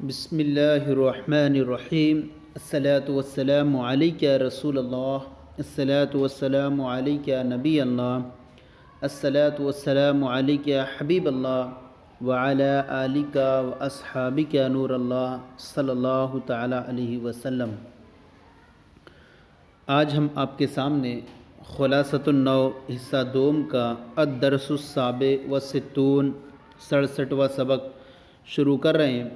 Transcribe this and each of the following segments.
بسم اللہ الرحمن الرحیم الصلاۃ والسلام علیک یا رسول اللہ الصلاۃ والسلام علیک یا نبی اللہ الصلاۃ والسلام علیک یا حبیب اللہ وعلی آلک و اصحابک یا نور اللہ صلی اللہ تعالی علیہ وسلم۔ آج ہم آپ کے سامنے خلاصۃ النو حصہ دوم کا الدرس السابع والستون 67واں سبق شروع کر رہے ہیں۔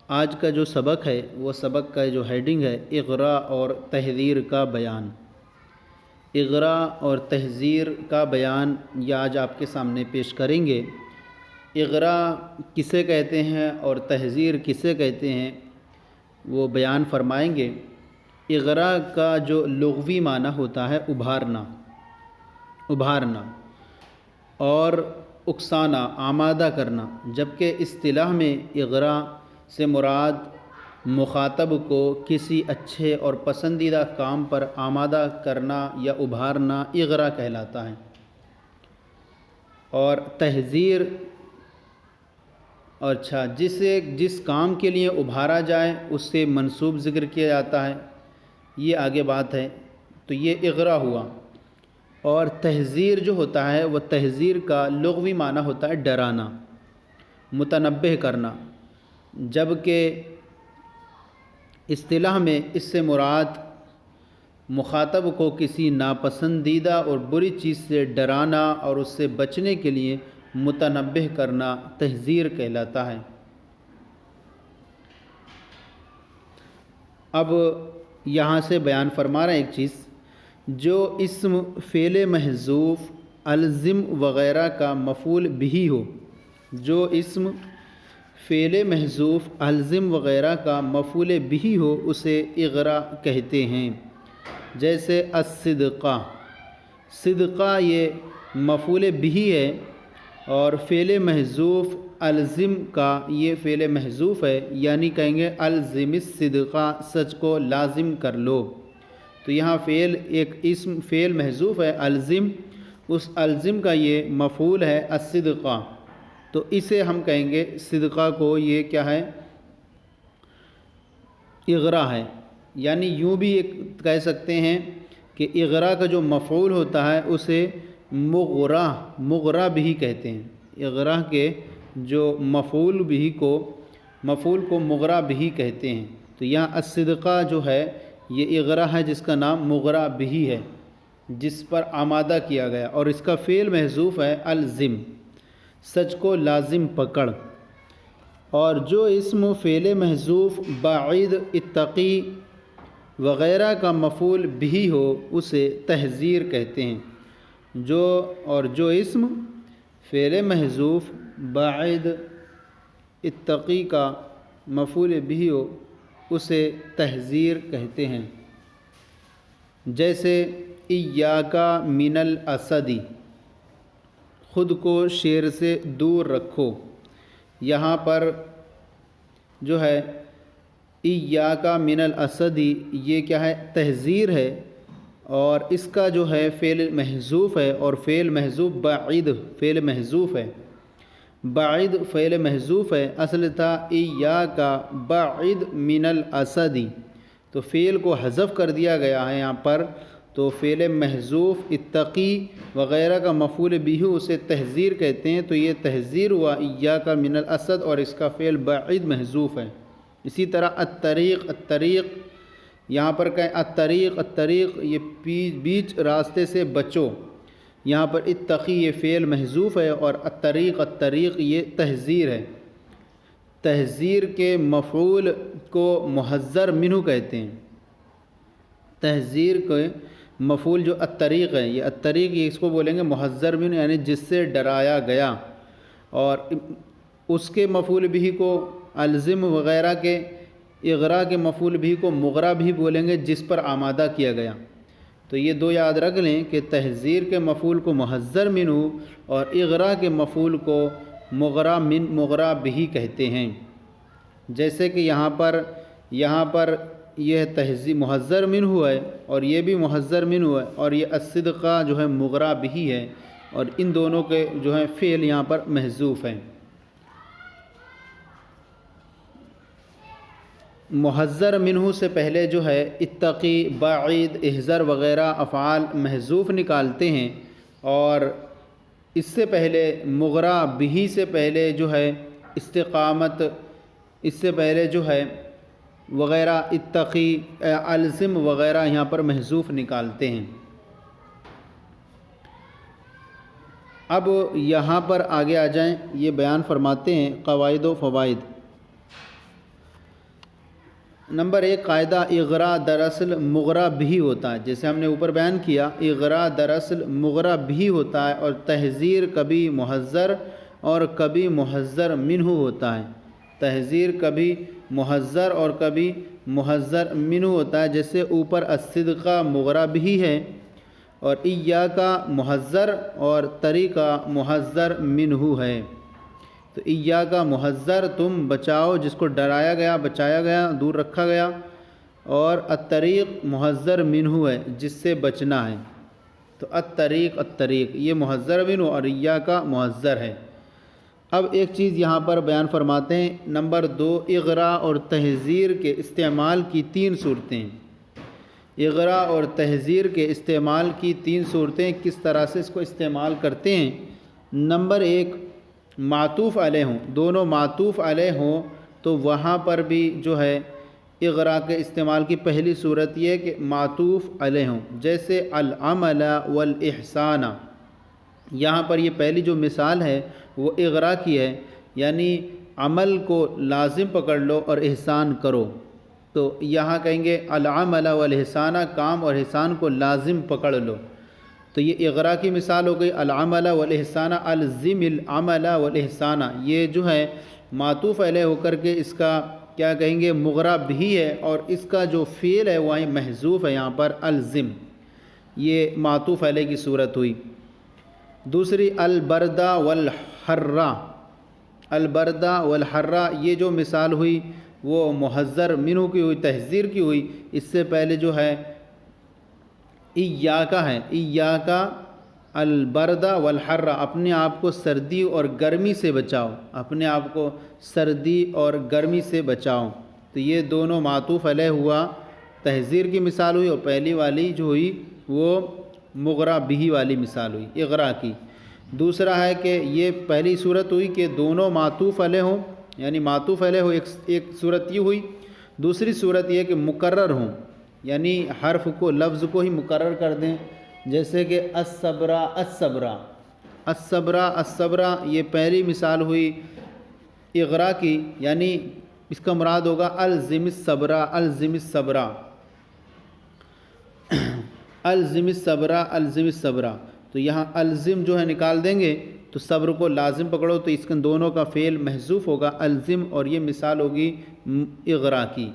آج کا جو سبق ہے وہ سبق کا جو ہیڈنگ ہے اغراء اور تحذیر کا بیان۔ اغراء اور تحذیر کا بیان یہ آج آپ کے سامنے پیش کریں گے۔ اغراء کسے کہتے ہیں اور تحذیر کسے کہتے ہیں وہ بیان فرمائیں گے۔ اغراء کا جو لغوی معنی ہوتا ہے ابھارنا اور اکسانا، آمادہ کرنا، جبکہ اصطلاح میں اغراء سے مراد مخاطب کو کسی اچھے اور پسندیدہ کام پر آمادہ کرنا یا ابھارنا اغراء کہلاتا ہے۔ اور تحذیر جس کام کے لیے ابھارا جائے اس سے منسوب ذکر کیا جاتا ہے، یہ آگے بات ہے، تو یہ اغراء ہوا۔ اور تحذیر جو ہوتا ہے وہ تحذیر کا لغوی معنی ہوتا ہے ڈرانا، متنبہ کرنا، جبکہ اصطلاح میں اس سے مراد مخاطب کو کسی ناپسندیدہ اور بری چیز سے ڈرانا اور اس سے بچنے کے لیے متنبہ کرنا تحذیر کہلاتا ہے۔ اب یہاں سے بیان فرما رہے ہیں ایک چیز، جو اسم فعل محذوف الزم وغیرہ کا مفعول بھی ہو، جو اسم فعل محذوف الزم وغیرہ کا مفعول بھی ہو اسے اغراء کہتے ہیں۔ جیسے الصدقہ، صدقہ یہ مفعول بھی ہے اور فعل محذوف الزم کا یہ فعل محذوف ہے، یعنی کہیں گے الزم الصدقہ، سچ کو لازم کر لو۔ تو یہاں ایک اسم فعل محذوف ہے الزم، اس الزم کا یہ مفعول ہے الصدقہ، تو اسے ہم کہیں گے صدقہ کو یہ کیا ہے، اغراء ہے۔ یعنی یوں بھی ایک کہہ سکتے ہیں کہ اغراء کا جو مفعول ہوتا ہے اسے مغرا بھی کہتے ہیں۔ اغراء کے جو مفعول کو مغرا بھی کہتے ہیں۔ تو یہاں الصدقہ جو ہے یہ اغراء ہے جس کا نام مغرا بھی ہے، جس پر آمادہ کیا گیا، اور اس کا فعل محذوف ہے الزم، سچ کو لازم پکڑ۔ اور جو اسم فعل محذوف بعید، اتقی وغیرہ کا مفعول بھی ہو اسے تحذیر کہتے ہیں۔ جو اسم فعل محذوف بعید، اتقی کا مفعول بھی ہو اسے تحذیر کہتے ہیں۔ جیسے ایاک من الاسد، خود کو شیر سے دور رکھو۔ یہاں پر جو ہے ایاک من الاسد یہ کیا ہے، تحذیر ہے، اور اس کا جو ہے فعل محذوف ہے، اور فعل محذوف بعید فعل محذوف ہے، بعید فعل محذوف ہے۔ اصل تھا ایاک بعید من الاسد، تو فعل کو حذف کر دیا گیا ہے یہاں پر، تو فعل محذوف اتقی وغیرہ کا مفعول بھی ہو اسے تحذیر کہتے ہیں۔ تو یہ تحذیر ہوا ایاک من الاسد، اور اس کا فعل بعید محذوف ہے۔ اسی طرح الطریق یہاں پر کہیں الطریق یہ بیچ راستے سے بچو، یہاں پر اتقی یہ فعل محذوف ہے، اور الطریق یہ تحذیر ہے۔ تحذیر کے مفعول کو محذر منہ کہتے ہیں۔ تحذیر کے مفعول جو الطریق ہے، یہ الطریق یہ اس کو بولیں گے محذر منہ، یعنی جس سے ڈرایا گیا، اور اس کے مفعول بھی کو الزم وغیرہ کے اغراء کے مفعول بھی کو مغرا بھی بولیں گے، جس پر آمادہ کیا گیا۔ تو یہ دو یاد رکھ لیں کہ تحذیر کے مفعول کو محذر منہ اور اغراء کے مفعول کو مغرا بھی کہتے ہیں۔ جیسے کہ یہاں پر یہ تحذیر محذر منہ ہے، اور یہ بھی محذر منہ ہے، اور یہ الصدقہ جو ہے مغرا بھی ہے، اور ان دونوں کے جو ہے فعل یہاں پر محذوف ہیں۔ محذر منہ سے پہلے جو ہے اتقی، بعید، احذر وغیرہ افعال محذوف نکالتے ہیں، اور اس سے پہلے مغرا بہی سے پہلے جو ہے استقامت، اس سے پہلے جو ہے وغیرہ اتقی، الزم وغیرہ یہاں پر محذوف نکالتے ہیں۔ اب یہاں پر آگے آ جائیں، یہ بیان فرماتے ہیں قواعد و فوائد۔ نمبر 1 قاعدہ، اغرا دراصل مغرا بھی ہوتا ہے، جیسے ہم نے اوپر بیان کیا، اغرا دراصل مغرا بھی ہوتا ہے، اور تحذیر کبھی محذر اور کبھی محذر منہ ہوتا ہے۔ تحذیر کبھی محذر اور کبھی محذر منہ ہوتا ہے، جیسے اوپر الصدقہ مغرا بھی ہے، اور ایاکا محذر اور طریقہ محذر منہ ہے۔ تو ایاکا محذر، تم بچاؤ جس کو ڈرایا گیا، بچایا گیا، دور رکھا گیا، اور الطریق محذر منہ ہے، جس سے بچنا ہے۔ تو الطریق یہ محذر منہ اور ایاکا محذر ہے۔ اب ایک چیز یہاں پر بیان فرماتے ہیں، نمبر 2 اغرا اور تحذیر کے استعمال کی 3 صورتیں۔ اغرا اور تحذیر کے استعمال کی 3 صورتیں، کس طرح سے اس کو استعمال کرتے ہیں۔ نمبر 1 معطوف علیہ ہوں، دونوں معطوف علیہ ہوں، تو وہاں پر بھی جو ہے اغرا کے استعمال کی پہلی صورت یہ کہ معطوف علیہ ہوں، جیسے العمل والاحسان۔ یہاں پر یہ پہلی جو مثال ہے وہ اغرا کی ہے، یعنی عمل کو لازم پکڑ لو اور احسان کرو۔ تو یہاں کہیں گے العمل والاحسان، کام اور احسان کو لازم پکڑ لو، تو یہ اغرا کی مثال ہو گئی۔ العمل والاحسان، الزم العمل والاحسان، یہ جو ہے معطوف علیہ ہو کر کے اس کا کیا کہیں گے مغرا بھی ہے، اور اس کا جو فعل ہے وہ محذوف ہے یہاں پر الزم، یہ معطوف علیہ کی صورت ہوئی۔ دوسری البردہ والحرہ، البردہ والحرہ یہ جو مثال ہوئی وہ محذر منہ کی ہوئی، تحذیر کی ہوئی۔ اس سے پہلے جو ہے ایاکا ہے، ایاکا البردہ والحرہ، اپنے آپ کو سردی اور گرمی سے بچاؤ، اپنے آپ کو سردی اور گرمی سے بچاؤ۔ تو یہ دونوں معطوف علیہ ہوا، تحذیر کی مثال ہوئی، اور پہلی والی جو ہوئی وہ مغرا بھی والی مثال ہوئی اغرا کی۔ دوسرا ہے کہ یہ پہلی صورت ہوئی کہ دونوں معطوف علیہ ہوں، یعنی معطوف علیہ ہو، ایک صورت یہ ہوئی۔ دوسری صورت یہ کہ مقرر ہوں، یعنی حرف کو، لفظ کو ہی مقرر کر دیں، جیسے کہ الصبرا الصبرا، الصبرا الصبرا، یہ پہلی مثال ہوئی اغرا کی، یعنی اس کا مراد ہوگا الزم الصبرا الزم الصبرا، الزم الصبرا الزم الصبرا۔ تو یہاں الزم جو ہے نکال دیں گے تو صبر کو لازم پکڑو، تو اس کے دونوں کا فعل محذوف ہوگا الزم، اور یہ مثال ہوگی اغرا کی۔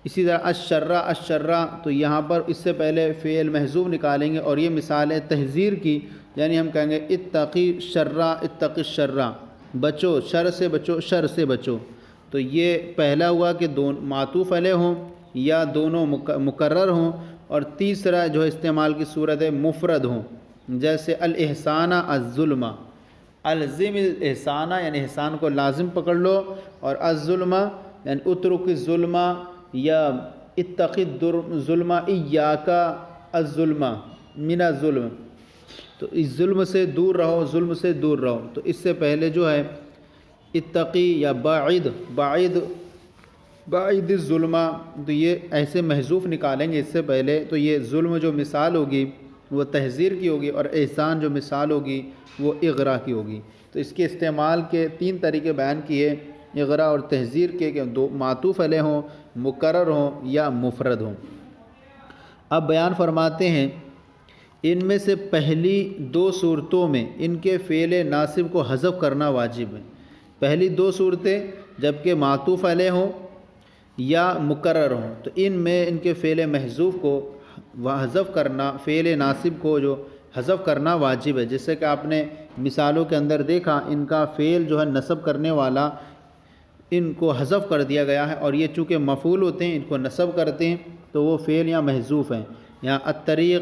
اسی طرح الشرہ الشرہ، تو یہاں پر اس سے پہلے فعل محذوف نکالیں گے، اور یہ مثال ہے تحذیر کی، یعنی ہم کہیں گے اتقی شرہ اتقی الشرہ، بچو شر سے بچو، شر سے بچو۔ تو یہ پہلا ہوا کہ معطوف علیہ ہوں یا دونوں مقرر ہوں، اور تیسرا جو استعمال کی صورت ہے مفرد ہوں، جیسے الاحسان الظلم، الزم الاحسان یعنی احسان کو لازم پکڑ لو، اور الظلم یعنی اترک الظلم یا اتقی الظلم ایاکا الظلم من الظلم، تو اس ظلم سے دور رہو، ظلم سے دور رہو۔ تو اس سے پہلے جو ہے اتقی یا باعد، باعد باعد الظلم، تو یہ ایسے محذوف نکالیں گے اس سے پہلے، تو یہ ظلم جو مثال ہوگی وہ تحذیر کی ہوگی، اور احسان جو مثال ہوگی وہ اغرا کی ہوگی۔ تو اس کے استعمال کے 3 طریقے بیان کیے، اغرا اور تحذیر کے، کہ دو معطوف علیہ ہوں، مقرر ہوں یا مفرد ہوں۔ اب بیان فرماتے ہیں ان میں سے پہلی 2 صورتوں میں ان کے فعل ناصب کو حذف کرنا واجب ہے۔ پہلی 2 صورتیں جبکہ معطوف علیہ ہوں یا مقرر ہوں، تو ان میں ان کے فعل محذوف کو حذف کرنا، فعل ناصب کو جو حذف کرنا واجب ہے۔ جیسے کہ آپ نے مثالوں کے اندر دیکھا، ان کا فعل جو ہے نصب کرنے والا ان کو حذف کر دیا گیا ہے، اور یہ چونکہ مفعول ہوتے ہیں ان کو نصب کرتے ہیں، تو وہ فعل یہاں محذوف ہیں۔ یہاں الطریق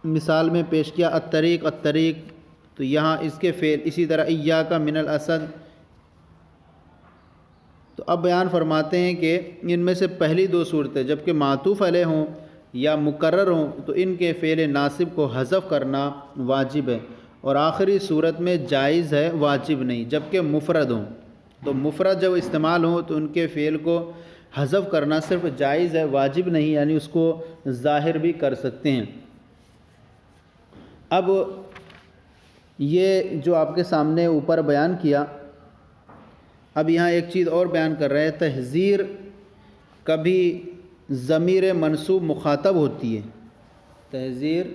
مثال میں پیش کیا، الطریق الطریق، تو یہاں اس کے فعل، اسی طرح ایاک من الاسد، تو اب بیان فرماتے ہیں کہ ان میں سے پہلی دو صورتیں جب کہ معطوف علیہ ہوں یا مکرر ہوں تو ان کے فعل ناصب کو حذف کرنا واجب ہے، اور آخری صورت میں جائز ہے، واجب نہیں، جب کہ مفرد ہوں۔ تو مفرد جب استعمال ہوں تو ان کے فعل کو حذف کرنا صرف جائز ہے، واجب نہیں، یعنی اس کو ظاہر بھی کر سکتے ہیں۔ اب یہ جو آپ کے سامنے اوپر بیان کیا، اب یہاں ایک چیز اور بیان کر رہے ہیں، تحذیر کبھی ضمیر منصوب مخاطب ہوتی ہے، تحذیر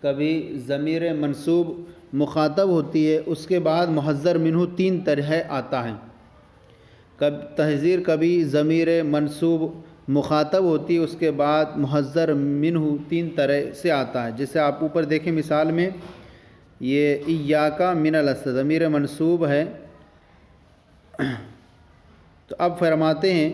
کبھی ضمیر منصوب مخاطب ہوتی ہے، اس کے بعد محذر منہ تین طرح آتا ہے۔ تحذیر کبھی ضمیر منصوب مخاطب ہوتی ہے، اس کے بعد محذر منہ تین طرح سے آتا ہے، جیسے آپ اوپر دیکھیں مثال میں، یہ ایاکا من الاسد ضمیر منصوب ہے، تو اب فرماتے ہیں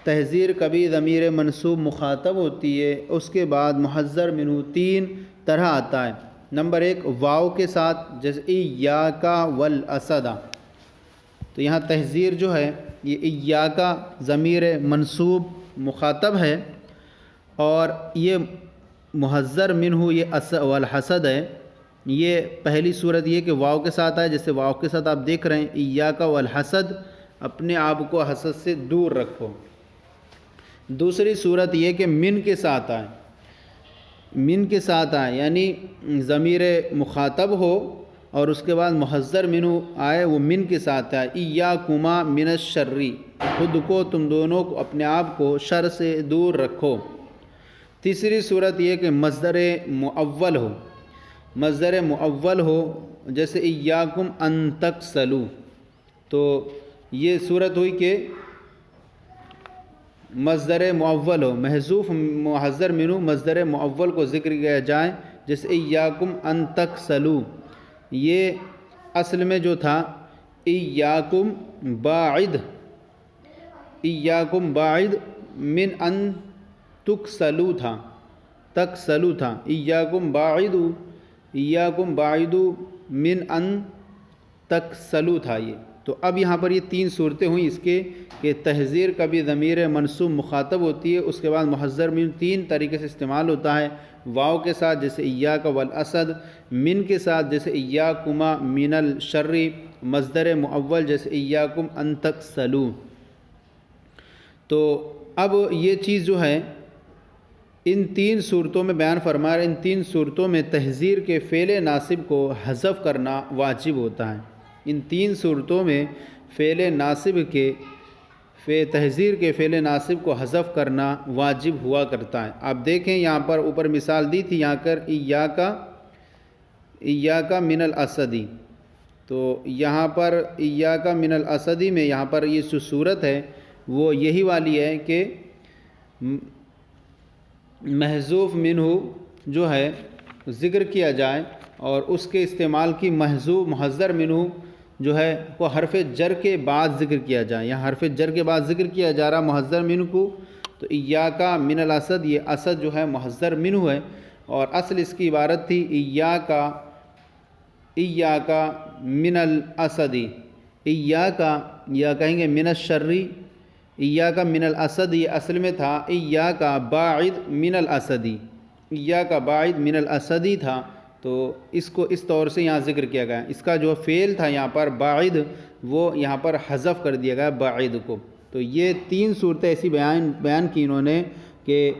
تحذیر کبھی ضمیر منصوب مخاطب ہوتی ہے، اس کے بعد محذر منہ تین طرح آتا ہے۔ نمبر ایک، واو کے ساتھ، جیسے ایاکا والاسد، تو یہاں تحذیر جو ہے یہ ایاکا ضمیر منصوب مخاطب ہے، اور یہ محذر منہ یہ والحسد ہے۔ یہ پہلی صورت یہ کہ واو کے ساتھ آئے، جیسے واو کے ساتھ آپ دیکھ رہے ہیں ایاکا والحسد، اپنے آپ کو حسد سے دور رکھو۔ دوسری صورت یہ کہ من کے ساتھ آئے، من کے ساتھ آئے یعنی ضمیر مخاطب ہو اور اس کے بعد محذر منہ آئے، وہ من کے ساتھ آئے، ایاکما من الشر، خود کو تم دونوں کو اپنے آپ کو شر سے دور رکھو۔ تیسری صورت یہ کہ مصدر مؤول ہو، مصدر مؤول ہو، جیسے ایاکم ان تکسلوا، تو یہ صورت ہوئی کہ مصدر مؤول ہو، محذوف محذر منہ مصدر مؤول کو ذکر کیا جائے، جیسے ایاکم ان تکسلوا، یہ اصل میں جو تھا ایاکم باعد من ان تکسلوا تھا، تکسلوا تھا، ایاکم باعد من ان تکسلوا تھا یہ۔ تو اب یہاں پر یہ تین صورتیں ہوئیں اس کے کہ تحذیر کبھی ضمیر منصوب مخاطب ہوتی ہے، اس کے بعد محذر من تین طریقے سے استعمال ہوتا ہے، واو کے ساتھ جیسے ایاکا والاسد، من کے ساتھ جیسے ایاکما من الشر، مصدر مؤول جیسے ایاکم ان تکسلوا۔ تو اب یہ چیز جو ہے ان تین صورتوں میں بیان فرما رہے، ان تین صورتوں میں تحذیر کے فعل ناصب کو حذف کرنا واجب ہوتا ہے۔ ان تین صورتوں میں فعل ناصب کے تحذیر کے فعل ناصب کو حذف کرنا واجب ہوا کرتا ہے۔ آپ دیکھیں یہاں پر اوپر مثال دی تھی، یہاں پر ایاکا من الاسدی، تو یہاں پر ایاکا من الاسدی میں یہاں پر یہ جو صورت ہے وہ یہی والی ہے کہ محذوف منہ جو ہے ذکر کیا جائے اور اس کے استعمال کی محذر منہ جو ہے وہ حرف جر کے بعد ذکر کیا جائے، یہاں حرف جر کے بعد ذکر کیا جا رہا محذر منہ کو، تو ایاکا من الاسد، یہ اسد جو ہے محذر منہ ہے، اور اصل اس کی عبارت تھی ایاکا من الاسدی، ایاکا یا کہیں گے من الشری، ایاکا من الاسد یہ اصل میں تھا ایاکا باعد من الاسدی، ایاکا باعد من الاسدی تھا، تو اس کو اس طور سے یہاں ذکر کیا گیا، اس کا جو فعل تھا یہاں پر باعد، وہ یہاں پر حذف کر دیا گیا باعد کو۔ تو یہ تین صورتیں ایسی بیان کی انہوں نے کہ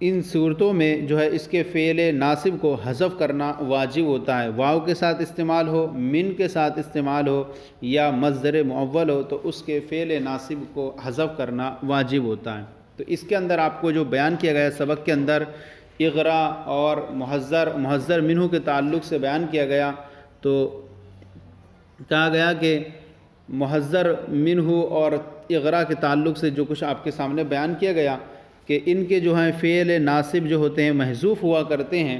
ان صورتوں میں جو ہے اس کے فعل ناصب کو حذف کرنا واجب ہوتا ہے، واو کے ساتھ استعمال ہو، من کے ساتھ استعمال ہو یا مصدر مؤول ہو، تو اس کے فعل ناصب کو حذف کرنا واجب ہوتا ہے۔ تو اس کے اندر آپ کو جو بیان کیا گیا سبق کے اندر اغرا اور محذر منہ کے تعلق سے بیان کیا گیا، تو کہا گیا کہ محذر منہ اور اغرا کے تعلق سے جو کچھ آپ کے سامنے بیان کیا گیا کہ ان کے جو ہیں فعل ناصب جو ہوتے ہیں محذوف ہوا کرتے ہیں،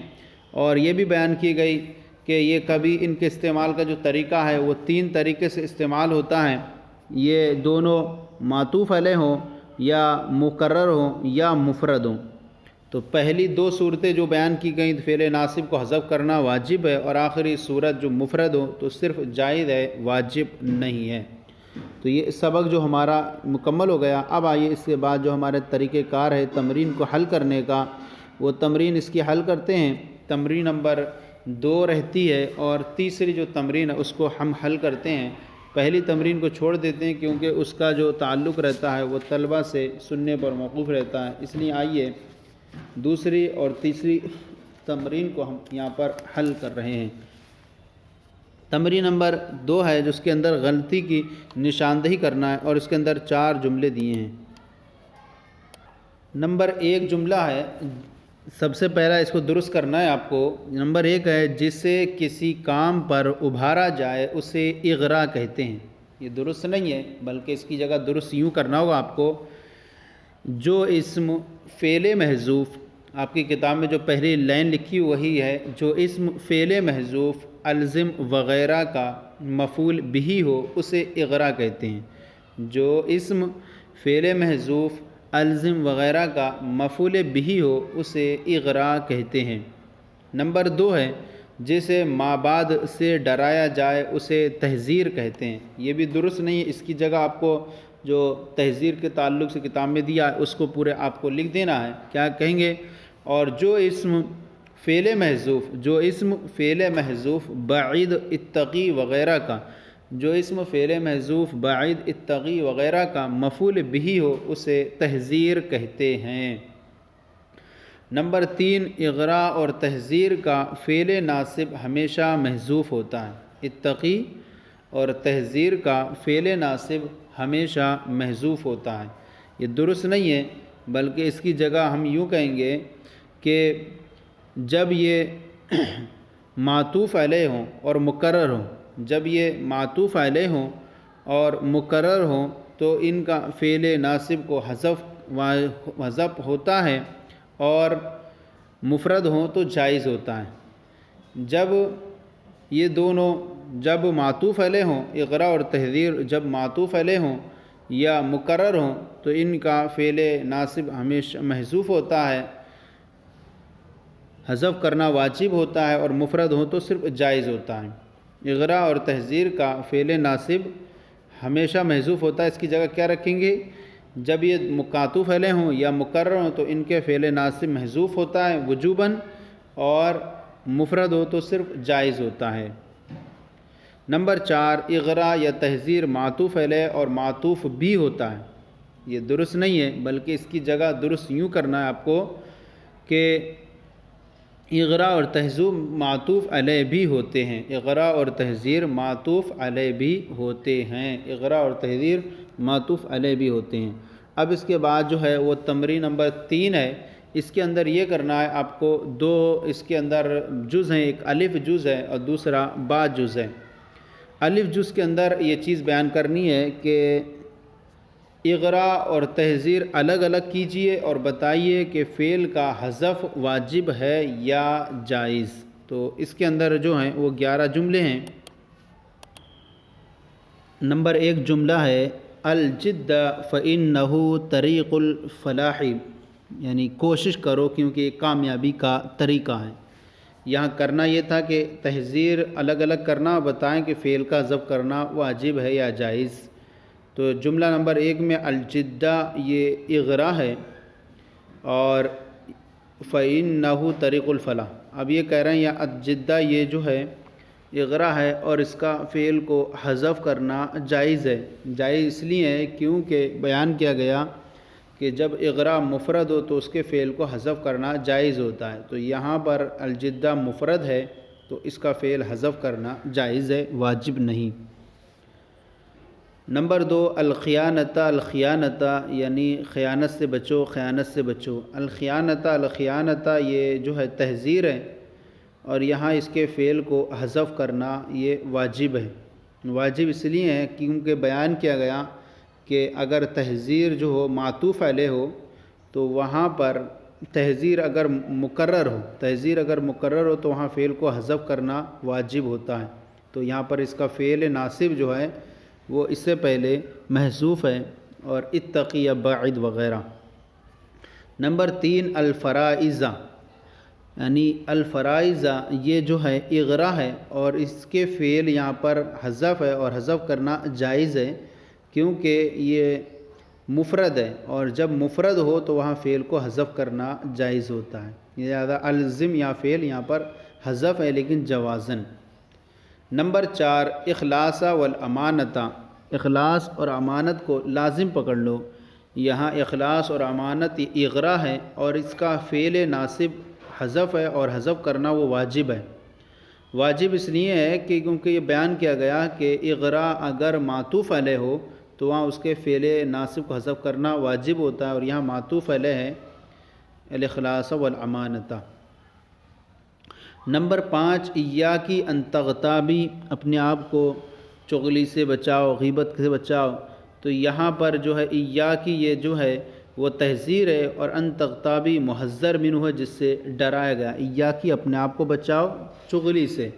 اور یہ بھی بیان کی گئی کہ یہ کبھی ان کے استعمال کا جو طریقہ ہے وہ تین طریقے سے استعمال ہوتا ہے، یہ دونوں معطوف علیہ ہوں یا مکرر ہوں یا مفرد ہوں۔ تو پہلی دو صورتیں جو بیان کی گئیں فعل ناصب کو حذف کرنا واجب ہے، اور آخری صورت جو مفرد ہو تو صرف جائز ہے، واجب نہیں ہے۔ تو یہ سبق جو ہمارا مکمل ہو گیا۔ اب آئیے اس کے بعد جو ہمارے طریقہ کار ہے تمرین کو حل کرنے کا، وہ تمرین اس کی حل کرتے ہیں۔ تمرین نمبر 2 رہتی ہے، اور تیسری جو تمرین ہے اس کو ہم حل کرتے ہیں۔ پہلی تمرین کو چھوڑ دیتے ہیں کیونکہ اس کا جو تعلق رہتا ہے وہ طلبہ سے سننے پر موقوف رہتا ہے، اس لیے آئیے دوسری اور تیسری تمرین کو ہم یہاں پر حل کر رہے ہیں۔ تمرین نمبر 2 ہے، جس کے اندر غلطی کی نشاندہی کرنا ہے، اور اس کے اندر 4 جملے دیے ہیں۔ نمبر 1 جملہ ہے، سب سے پہلا اس کو درست کرنا ہے آپ کو۔ نمبر 1 ہے، جسے کسی کام پر ابھارا جائے اسے اغرا کہتے ہیں۔ یہ درست نہیں ہے، بلکہ اس کی جگہ درست یوں کرنا ہوگا آپ کو، جو اسم فعل محذوف، آپ کی کتاب میں جو پہلی لائن لکھی وہی ہے، جو اسم فعل محذوف الزم وغیرہ کا مفعول بہ ہو اسے اغرا کہتے ہیں۔ جو اسم فعل محذوف الزم وغیرہ کا مفعول بہ ہو اسے اغرا کہتے ہیں۔ نمبر 2 ہے، جسے ما بعد سے ڈرایا جائے اسے تحذیر کہتے ہیں۔ یہ بھی درست نہیں ہے، اس کی جگہ آپ کو جو تحذیر کے تعلق سے کتاب میں دیا ہے اس کو پورے آپ کو لکھ دینا ہے۔ کیا کہیں گے؟ اور جو اسم فعل محذوف بعید اتقی وغیرہ کا، جو اسم فعل محذوف بعید اتقی وغیرہ کا مفعول بہ ہو اسے تحذیر کہتے ہیں۔ نمبر 3، اغرا اور تحذیر کا فعل ناصب ہمیشہ محذوف ہوتا ہے۔ اتقی اور تحذیر کا فعل ناصب ہمیشہ محذوف ہوتا ہے۔ یہ درست نہیں ہے، بلکہ اس کی جگہ ہم یوں کہیں گے کہ جب یہ معطوف علیہ ہوں اور مقرر ہوں، جب یہ معطوف علیہ ہوں اور مقرر ہوں تو ان کا فعل ناصب کو حذف ہوتا ہے، اور مفرد ہوں تو جائز ہوتا ہے۔ جب یہ دونوں، جب معطوف علیہ ہوں، اغرا اور تحذیر جب معطوف علیہ ہوں یا مقرر ہوں تو ان کا فعل ناصب ہمیشہ محذوف ہوتا ہے، حذف کرنا واجب ہوتا ہے، اور مفرد ہوں تو صرف جائز ہوتا ہے۔ اغرا اور تحذیر کا فعل ناصب ہمیشہ محذوف ہوتا ہے، اس کی جگہ کیا رکھیں گے؟ جب یہ معطوف علیہ ہوں یا مقرر ہوں تو ان کے فعل ناصب محذوف ہوتا ہے وجوباً، اور مفرد ہو تو صرف جائز ہوتا ہے۔ نمبر 4، اغرا یا تحذیر معطوف علیہ اور معطوف بھی ہوتا ہے۔ یہ درست نہیں ہے، بلکہ اس کی جگہ درست یوں کرنا ہے آپ کو کہ اغرا اور تحذیر معطوف علیہ بھی ہوتے ہیں۔ اغرا اور تحذیر معطوف علیہ بھی ہوتے ہیں۔ اغرا اور تحذیر معطوف علیہ بھی ہوتے ہیں۔ اب اس کے بعد جو ہے وہ تمرین نمبر 3 ہے، اس کے اندر یہ کرنا ہے آپ کو، 2 اس کے اندر جز ہیں، ایک الف جز ہے اور دوسرا با جز ہے۔ الف جز کے اندر یہ چیز بیان کرنی ہے کہ اغرا اور تحذیر الگ الگ کیجئے اور بتائیے کہ فعل کا حذف واجب ہے یا جائز۔ تو اس کے اندر جو ہیں وہ 11 جملے ہیں۔ نمبر 1 جملہ ہے، الجد فإنہ طریق الفلاح، یعنی کوشش کرو کیونکہ یہ کامیابی کا طریقہ ہے۔ یہاں کرنا یہ تھا کہ تحذیر الگ الگ کرنا، بتائیں کہ فعل کا حذف کرنا واجب ہے یا جائز۔ تو جملہ نمبر 1 میں الجدہ یہ اغرا ہے، اور فإنہ طریق الفلاح، اب یہ کہہ رہے ہیں یا الجدہ یہ جو ہے اغرا ہے اور اس کا فعل کو حذف کرنا جائز ہے۔ جائز اس لیے ہے کیونکہ بیان کیا گیا کہ جب اغرا مفرد ہو تو اس کے فعل کو حذف کرنا جائز ہوتا ہے، تو یہاں پر الجدہ مفرد ہے تو اس کا فعل حذف کرنا جائز ہے، واجب نہیں۔ نمبر 2، الخیانتہ یعنی خیانت سے بچو، خیانت سے بچو۔ الخیانتہ یہ جو ہے تحذیر ہے، اور یہاں اس کے فعل کو حذف کرنا یہ واجب ہے۔ واجب اس لیے ہے کیونکہ بیان کیا گیا کہ اگر تحذیر جو ہو معطوف علیہ ہو تو وہاں پر تحذیر اگر مقرر ہو تو وہاں فعل کو حذف کرنا واجب ہوتا ہے۔ تو یہاں پر اس کا فعل ناصب جو ہے وہ اس سے پہلے محذوف ہے، اور اتقی یا باعد وغیرہ۔ نمبر 3 الفرائضہ، یعنی الفرائضہ یہ جو ہے اغرا ہے اور اس کے فعل یہاں پر حذف ہے اور حذف کرنا جائز ہے کیونکہ یہ مفرد ہے، اور جب مفرد ہو تو وہاں فعل کو حذف کرنا جائز ہوتا ہے، لہذا الزم یا فعل یہاں پر حذف ہے لیکن جوازن۔ نمبر 4 اخلاص والامانتہ، اخلاص اور امانت کو لازم پکڑ لو۔ یہاں اخلاص اور امانت یہ اغرا ہے اور اس کا فعل ناصب حذف ہے اور حذف کرنا وہ واجب ہے۔ واجب اس لیے ہے کہ کیونکہ یہ بیان کیا گیا کہ اغرا اگر معطوف علیہ ہو تو وہاں اس کے فعل ناصب کو حذف کرنا واجب ہوتا ہے، اور یہاں معطوف علیہ ہے الاخلاص والامانتہ۔ نمبر 5 ایاکی ان تغتابی، اپنے آپ کو چغلی سے بچاؤ، غیبت سے بچاؤ۔ تو یہاں پر جو ہے ایاکی یہ جو ہے وہ تحذیر ہے، اور ان تغتابی محذر منہ ہے جس سے ڈرایا گیا۔ ایاکی اپنے آپ کو بچاؤ چغلی سے۔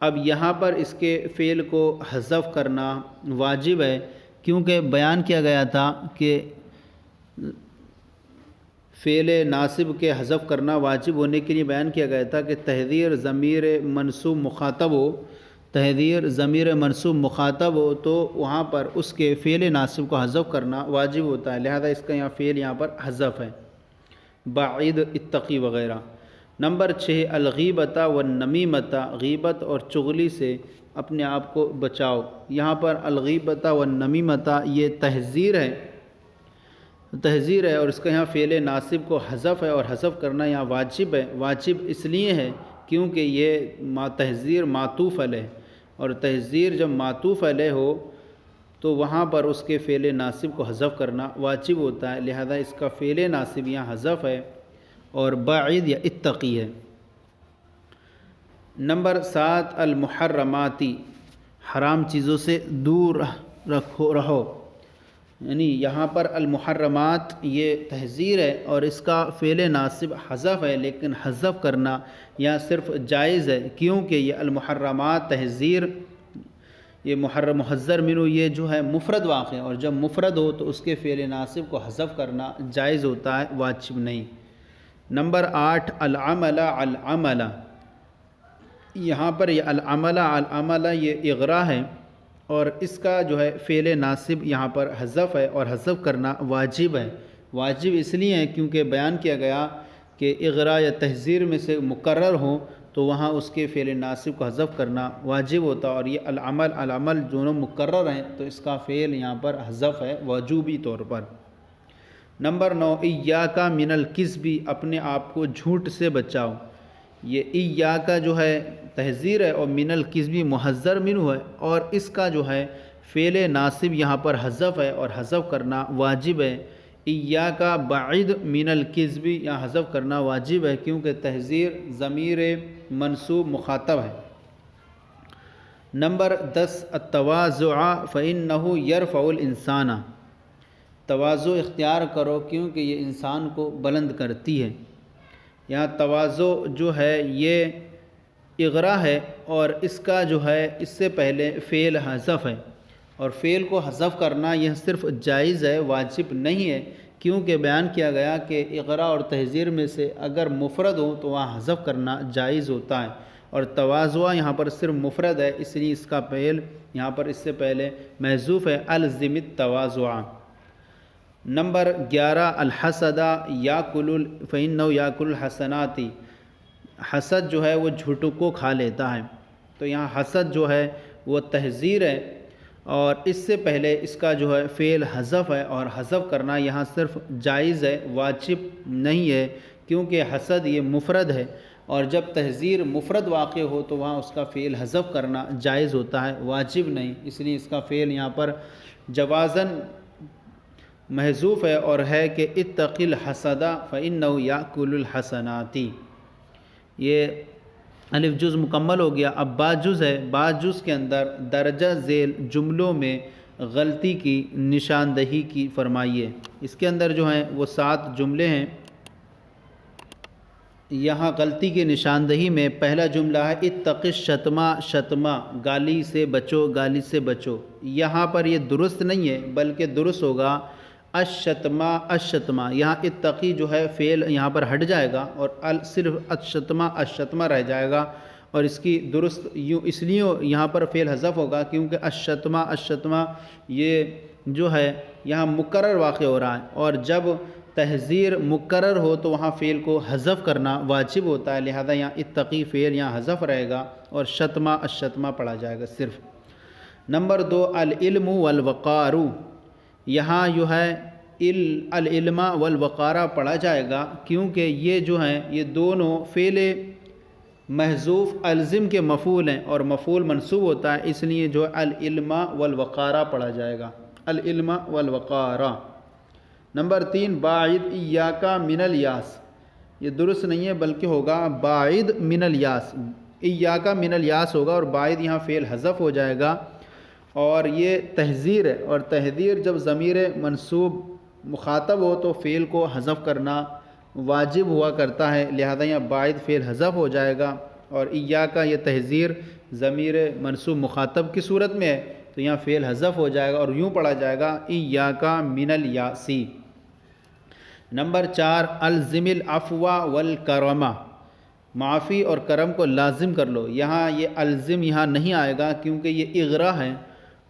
اب یہاں پر اس کے فعل کو حذف کرنا واجب ہے کیونکہ بیان کیا گیا تھا کہ فعل ناصب کے حذف کرنا واجب ہونے کے لیے بیان کیا گیا تھا کہ تحذیر ضمیر منصوب مخاطب ہو، تحذیر ضمیر منصوب مخاطب ہو تو وہاں پر اس کے فعل ناصب کو حذف کرنا واجب ہوتا ہے، لہذا اس کا یہاں فعل یہاں پر حذف ہے، بعید، اتقی وغیرہ۔ نمبر 6 الغیبۃ والنمیمۃ، غیبت اور چغلی سے اپنے آپ کو بچاؤ۔ یہاں پر الغیبۃ والنمیمۃ یہ تحذیر ہے اور اس کا یہاں فعل ناصب کو حذف ہے اور حذف کرنا یہاں واجب ہے۔ واجب اس لیے ہے کیونکہ یہ تحذیر معطوف علیہ، اور تحذیر جب معطوف علیہ ہو تو وہاں پر اس کے فعل ناصب کو حذف کرنا واجب ہوتا ہے، لہذا اس کا فعل ناصب یہاں حذف ہے اور بعید یا اتقی ہے۔ نمبر 7 المحرماتی، حرام چیزوں سے دور رہو، یعنی یہاں پر المحرمات یہ تحذیر ہے اور اس کا فعل ناصب حذف ہے، لیکن حذف کرنا یہاں صرف جائز ہے کیونکہ یہ المحرمات تحذیر، یہ محذر منہ یہ جو ہے مفرد واقع ہے، اور جب مفرد ہو تو اس کے فعل ناصب کو حذف کرنا جائز ہوتا ہے، واجب نہیں۔ نمبر 8 العمل العمل، یہاں پر یہ العمل العمل یہ اغرا ہے اور اس کا جو ہے فعل ناصب یہاں پر حذف ہے اور حذف کرنا واجب ہے۔ واجب اس لیے ہے کیونکہ بیان کیا گیا کہ اغرا یا تحذیر میں سے مقرر ہوں تو وہاں اس کے فعل ناصب کو حذف کرنا واجب ہوتا، اور یہ العمل العمل دونوں مقرر ہیں تو اس کا فعل یہاں پر حذف ہے وجوبی طور پر۔ نمبر 9 ایاک من الکذب، اپنے آپ کو جھوٹ سے بچاؤ۔ یہ ایاک جو ہے تحذیر ہے اور من الکذب محذر منہ ہے، اور اس کا جو ہے فعل ناصب یہاں پر حذف ہے اور حذف کرنا واجب ہے۔ ایاک بعید من الکذب یہاں حذف کرنا واجب ہے کیونکہ تحذیر ضمیر منصوب مخاطب ہے۔ نمبر 10 التواضع فإنہ یرفع الانسان، تواضع اختیار کرو کیونکہ یہ انسان کو بلند کرتی ہے۔ یہاں تواضع جو ہے یہ اغرا ہے اور اس کا جو ہے اس سے پہلے فعل حذف ہے، اور فعل کو حذف کرنا یہ صرف جائز ہے، واجب نہیں ہے، کیونکہ بیان کیا گیا کہ اغرا اور تحذیر میں سے اگر مفرد ہو تو وہاں حذف کرنا جائز ہوتا ہے، اور تواضع یہاں پر صرف مفرد ہے اس لیے اس کا فعل یہاں پر اس سے پہلے محذوف ہے، الزم التواضع۔ نمبر 11 الحسد یاکل فإنہ یاکل الحسنات، حسد جو ہے وہ جھوٹوں کو کھا لیتا ہے، تو یہاں حسد جو ہے وہ تحذیر ہے اور اس سے پہلے اس کا جو ہے فعل حذف ہے، اور حذف کرنا یہاں صرف جائز ہے، واجب نہیں ہے، کیونکہ حسد یہ مفرد ہے اور جب تحذیر مفرد واقع ہو تو وہاں اس کا فعل حذف کرنا جائز ہوتا ہے، واجب نہیں، اس لیے اس کا فعل یہاں پر جوازاً محذوف ہے اور ہے کہ اتق الحسد فإنہ یاکل الحسنات۔ یہ الف جز مکمل ہو گیا، اب با جز ہے، با جز کے اندر درجہ ذیل جملوں میں غلطی کی نشاندہی کی فرمائیے۔ اس کے اندر جو ہیں وہ 7 جملے ہیں، یہاں غلطی کی نشاندہی میں پہلا جملہ ہے اتق الشتم، شتمہ گالی سے بچو، گالی سے بچو، یہاں پر یہ درست نہیں ہے بلکہ درست ہوگا الشتما الشتما، یہاں اتقی جو ہے فعل یہاں پر ہٹ جائے گا اور صرف الشتما رہ جائے گا، اور اس کی درست یوں اس لیے یہاں پر فعل حذف ہوگا کیونکہ الشتما یہ جو ہے یہاں مکرر واقع ہو رہا ہے، اور جب تحذیر مکرر ہو تو وہاں فعل کو حذف کرنا واجب ہوتا ہے، لہذا یہاں اتقی فعل یہاں حذف رہے گا اور الشتما پڑھا جائے گا صرف۔ نمبر 2 العلم والوقار، یہاں جو ہے العلم والوقار پڑھا جائے گا کیونکہ یہ جو ہیں یہ دونوں فعل محذوف الزم کے مفعول ہیں اور مفعول منصوب ہوتا ہے، اس لیے جو العلم والوقار پڑھا جائے گا، العلم والوقار۔ نمبر 3 باعد ایاک من الیاس، یہ درست نہیں ہے بلکہ ہوگا باعد من الیاس، ایاک من الیاس ہوگا اور باعد یہاں فعل حذف ہو جائے گا، اور یہ تحذیر ہے، اور تحذیر جب ضمیر منصوب مخاطب ہو تو فعل کو حذف کرنا واجب ہوا کرتا ہے، لہذا یہاں باعد فعل حذف ہو جائے گا، اور ایاک یہ تحذیر ضمیر منصوب مخاطب کی صورت میں ہے تو یہاں فعل حذف ہو جائے گا اور یوں پڑھا جائے گا ایاک من الیاسی۔ نمبر 4 الزم العفو والکرم، معافی اور کرم کو لازم کر لو، یہاں یہ الزم یہاں نہیں آئے گا کیونکہ یہ اغرا ہے،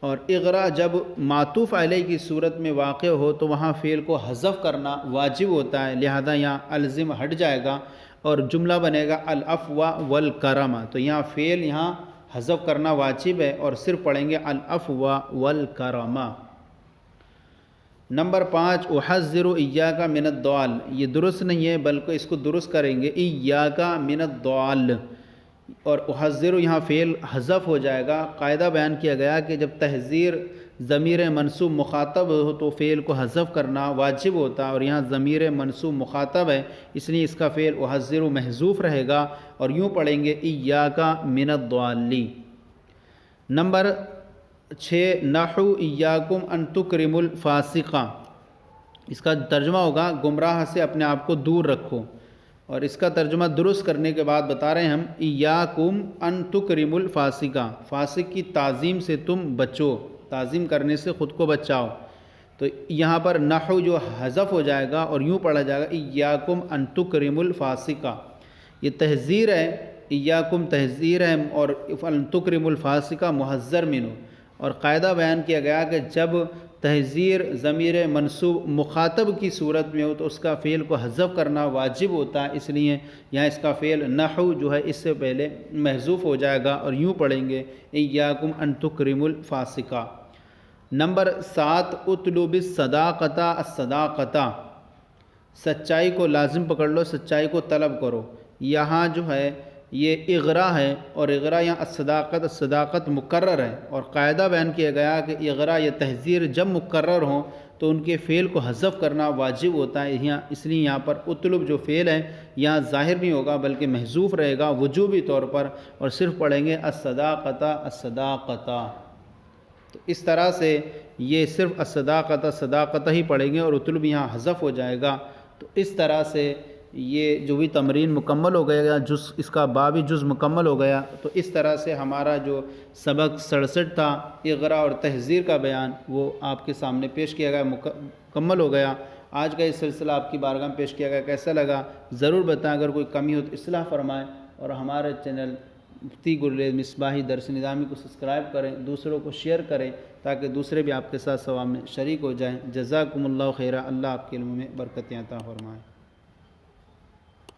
اور اغرا جب معطوف علیہ کی صورت میں واقع ہو تو وہاں فعل کو حذف کرنا واجب ہوتا ہے، لہذا یہاں الزم ہٹ جائے گا اور جملہ بنے گا العفو والکرم، تو یہاں فعل یہاں حذف کرنا واجب ہے اور صرف پڑھیں گے العفو والکرم۔ نمبر 5 احذر ایاک من الضلال، یہ درست نہیں ہے بلکہ اس کو درست کریں گے ایاک من الضلال، اور احذر یہاں فعل حذف ہو جائے گا۔ قاعدہ بیان کیا گیا کہ جب تحذیر ضمیر منصوب مخاطب ہو تو فعل کو حذف کرنا واجب ہوتا ہے، اور یہاں ضمیر منصوب مخاطب ہے اس لیے اس کا فعل احذر محذوف رہے گا اور یوں پڑھیں گے ایاک من الضالین۔ نمبر 6 نحو ایاکم ان تکرموا الفاسق، اس کا ترجمہ ہوگا گمراہ سے اپنے آپ کو دور رکھو، اور اس کا ترجمہ درست کرنے کے بعد بتا رہے ہیں ہم ایاکم ان تکرموا الفاسق، فاسق کی تعظیم سے تم بچو، تعظیم کرنے سے خود کو بچاؤ، تو یہاں پر نحو جو حذف ہو جائے گا اور یوں پڑھا جائے گا ایاکم ان تکرموا الفاسق، یہ تحذیر ہے، ایاکم تحذیر ہے اور ان تکرموا الفاسق محذر منہ، اور قاعدہ بیان کیا گیا کہ جب تحذیر ضمیر منصوب مخاطب کی صورت میں ہو تو اس کا فعل کو حذف کرنا واجب ہوتا ہے، اس لیے یہاں اس کا فعل نحو جو ہے اس سے پہلے محذوف ہو جائے گا اور یوں پڑھیں گے ایاکم ان تکرموا الفاسق۔ نمبر 7 اطلب الصداقۃ الصداقۃ، سچائی کو لازم پکڑ لو، سچائی کو طلب کرو، یہاں جو ہے یہ اغرا ہے اور اغرا یہاں الصداقت مقرر ہے، اور قاعدہ بیان کیا گیا کہ اغرا یا تحذیر جب مقرر ہوں تو ان کے فعل کو حذف کرنا واجب ہوتا ہے، یہاں اس لیے یہاں پر اطلب جو فعل ہے یہاں ظاہر نہیں ہوگا بلکہ محذوف رہے گا وجوبی طور پر، اور صرف پڑھیں گے الصداقۃ الصداقۃ، تو اس طرح سے یہ صرف الصداقۃ ہی پڑھیں گے اور اطلب یہاں حذف ہو جائے گا۔ تو اس طرح سے یہ جو بھی تمرین مکمل ہو گیا جز اس کا بابی جز مکمل ہو گیا، تو اس طرح سے ہمارا جو سبق 67 تھا اغرا اور تحذیر کا بیان وہ آپ کے سامنے پیش کیا گیا، مکمل ہو گیا۔ آج کا یہ سلسلہ آپ کی بارگاہ میں پیش کیا گیا، کیسا لگا ضرور بتائیں، اگر کوئی کمی ہو تو اصلاح فرمائیں، اور ہمارے چینل مفتی گرلیز مصباحی درس نظامی کو سبسکرائب کریں، دوسروں کو شیئر کریں تاکہ دوسرے بھی آپ کے ساتھ ثواب میں شریک ہو جائیں۔ جزاکم اللہ خیرا، اللہ آپ کے علم میں برکتیں عطا فرمائے۔